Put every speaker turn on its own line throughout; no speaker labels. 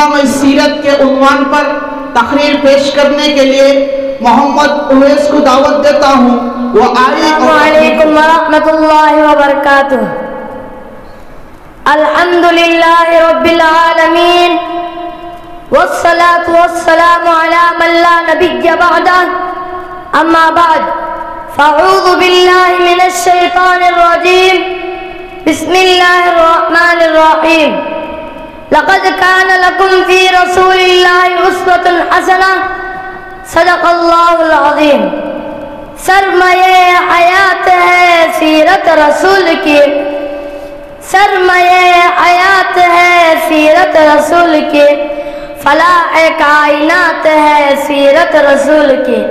میں سیرت کے عنوان پر تقریر پیش کرنے کے لیے محمد اویس کو دعوت دیتا ہوں۔ وہ
السلام علیکم ورحمۃ اللہ وبرکاتہ۔ الحمدللہ رب العالمین والصلاة والسلام علی من لا نبی بعدہ، اما بعد فاعوذ باللہ من الشیطان الرجیم، بسم اللہ الرحمن الرحیم۔ لقد كان لكم في رسول الله أسوة حسنة، صدق اللہ العظیم۔ سرمایہ حیات ہے سیرت رسول کی، سرمایہ حیات ہے سیرت رسول کی، فلاح کائنات ہے سیرت رسول کی۔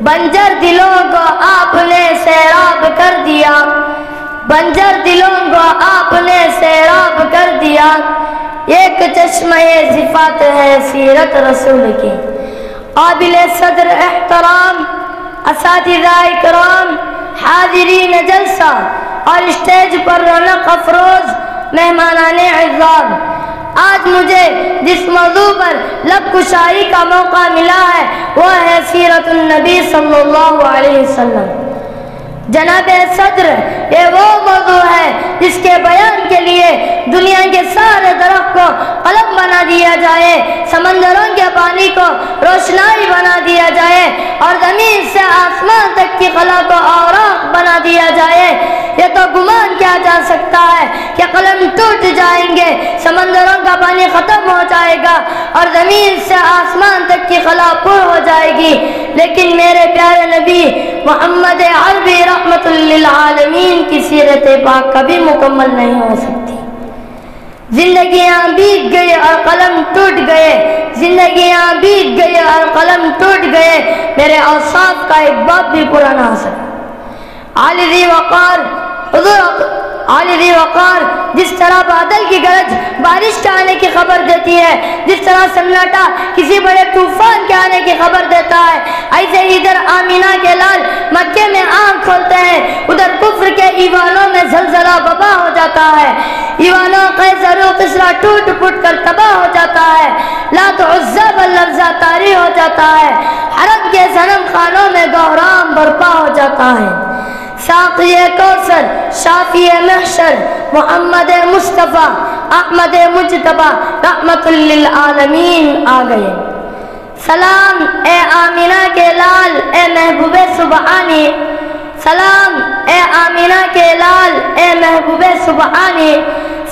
بنجر دلوں کو آپ نے سیراب کر دیا، بنجر دلوں کو آپ نے سیراب کر دیا، ایک چشمہ صفات ہے سیرت رسول کی۔ قابل صدر احترام اساتذہ اکرام، حاضرین جلسہ اور اسٹیج پر رونق افروز مہمانان اعزاز، آج مجھے جس موضوع پر لب کشائی کا موقع ملا ہے وہ ہے سیرت النبی صلی اللہ علیہ وسلم۔ جناب صدر، یہ وہ موضوع ہے جس کے بیان کے لیے دنیا کے سارے درخت کو قلم بنا دیا جائے، سمندروں کے پانی کو روشنائی بنا دیا جائے اور زمین سے آسمان تک کی خلا کو اوراق بنا دیا جائے۔ یہ تو گمان کیا جا سکتا ہے کہ قلم ٹوٹ جائیں گے، سمندروں کا پانی ختم ہو جائے گا اور زمین سے آسمان تک کی خلا پر ہو جائے گی، لیکن میرے پیارے نبی محمد عربی رحمت للعالمین کی سیرت پاک کبھی مکمل نہیں ہو سکتی۔ زندگیاں بیت گئی اور قلم ٹوٹ گئے، زندگیاں بیت گئی اور قلم ٹوٹ گئے، میرے اوصاف کا ایک باب بھی پورا نہ ہو سکا۔ عالی وقار حضور عالی وقار جس طرح بادل کی گرج بارش کے آنے کی خبر دیتی ہے، جس طرح سناٹا کسی بڑے طوفان کے آنے کی خبر دیتا ہے، ایسے ادھر آمینہ کے لال مکے میں آنکھ کھولتے ہیں، ادھر کفر کے ایوانوں میں زلزلہ وبا ہو جاتا ہے، ایوانوں قیصر و کسریٰ ٹوٹ پھوٹ کر تباہ ہو جاتا ہے، لات و عزیٰ باللفظہ طاری ہو جاتا ہے، حرم کے صنم خانوں میں گہرام برپا ہو جاتا ہے۔ ساقی کوثر، شافی محشر، محمد مصطفیٰ، احمد مجتبیٰ رحمت للعالمین آ گئے۔ سلام اے آمینہ کے لال، اے محبوب سبحانی، سلام اے آمینہ کے لال، اے محبوب سبحانی،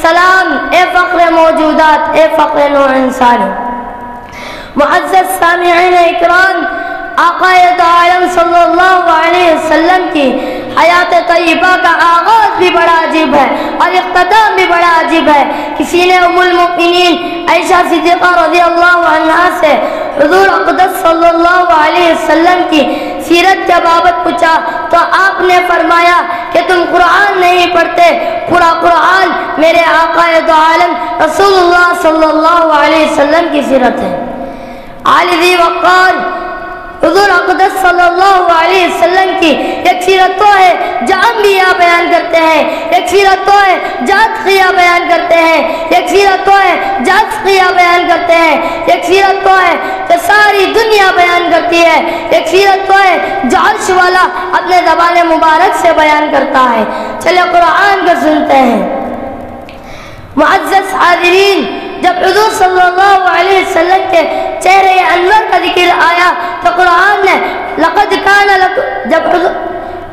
سلام اے فخر موجودات، اے فخر نوع انسانی۔ معزز سامعین اکرام، آقا دو عالم صلی اللہ علیہ وسلم کی حیات طیبہ کا آغاز بھی بڑا عجیب ہے اور اختتام بھی بڑا عجیب ہے۔ کسی نے ام المؤمنین عائشہ صدیقہ رضی اللہ عنہا سے حضور اقدس صلی اللہ علیہ وسلم کی سیرت کے بابت پوچھا تو آپ نے فرمایا کہ تم قرآن نہیں پڑھتے، پورا قرآن میرے آقا دو عالم رسول اللہ صلی اللہ علیہ وسلم کی سیرت ہے۔ عالی وقار حضور اقدس صلی اللہ علیہ وسلم کی ایک سیرت تو ہے جو انبیاء بیان کرتے ہیں، ایک سیرت تو ہے جو اتقیاء بیان کرتے ہیں، ایک سیرت تو ہے جو اتقیاء بیان کرتے ہیں، ایک سیرت تو ہے جو ساری دنیا بیان کرتی ہے، ایک سیرت تو ہے جو عرش والا اپنے زبان مبارک سے بیان کرتا ہے۔ چلے قرآن کو سنتے ہیں۔ معزز حاضرین، جب حضور صلی اللہ علیہ وسلم کے چہرے انور کا ذکر آیا تو قرآن نے لقد کان لکم،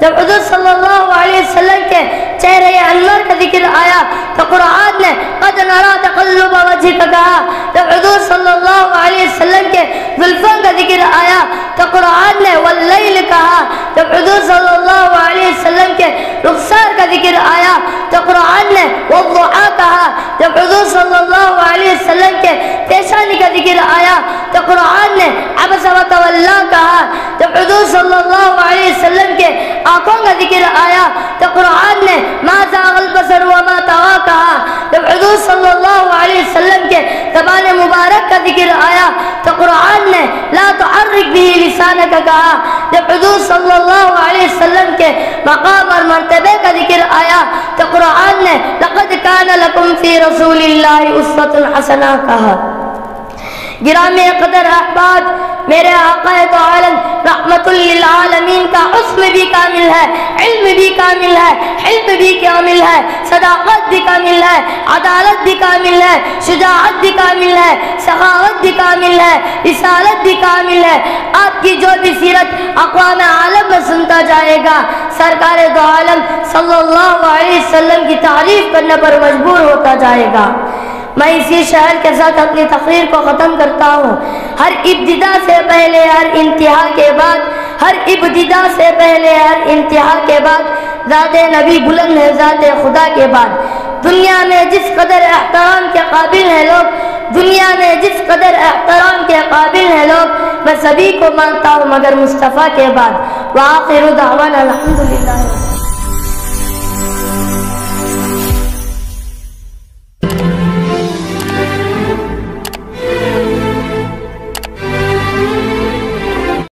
جب حضور صلی اللہ علیہ وسلم کے چہرے انور کا ذکر آیا تو قرآن نے قد نرا تقلب وجہک کہا، جب حضور صلی اللہ علیہ وسلم کے زلفوں کا ذکر آیا تو قرآن نے واللیل کہا، جب حضور صلی اللہ علیہ وسلم کے رخسار کا ذکر آیا تو قرآن نے والضحا کہا، جب حضور صلی اللہ علیہ وسلم کے پیشانی کا ذکر آیا تو قرآن نے عبس و تولا کہا، جب حضور صلی اللہ علیہ وسلم کے آنکھوں کا ذکر آیا تو قرآن نے ما زاغ البصر وما طغى کہا، جب حضور صلی اللہ علیہ وسلم کے زبان مبارک کا ذکر آیا تو قرآن نے لا تحرک به لسانک کہا، جب حضور صلی اللہ علیہ وسلم کے مقام اور مرتبے کا ذکر آیا تو قرآن نے لقد کان لکم فی رسول اللہ اسوۃ حسنہ کہا۔ گرامی قدر احباب، میرے آقا تو عالم رحمت للعالمین کا حسن بھی کامل ہے، علم بھی کامل ہے، حلم بھی کامل ہے، صداقت بھی کامل ہے، عدالت بھی کامل ہے، شجاعت بھی کامل ہے، سخاوت بھی کامل ہے، رسالت بھی کامل ہے۔ آپ کی جو بھی سیرت اقوام عالم میں سنتا جائے گا، سرکار دو عالم صلی اللہ علیہ وسلم کی تعریف کرنے پر مجبور ہوتا جائے گا۔ میں اسی شعر کے ساتھ اپنی تقریر کو ختم کرتا ہوں۔ ہر ابتدا سے پہلے ہر انتہا کے بعد، ہر ابتدا سے پہلے ہر انتہا کے بعد ذات نبی بلند ہے ذات خدا کے بعد۔ دنیا میں جس قدر احترام کے قابل ہیں لوگ، دنیا میں جس قدر احترام کے قابل ہیں لوگ، میں سبھی کو مانتا ہوں مگر مصطفیٰ کے بعد۔ وآخر دعوانا الحمدللہ۔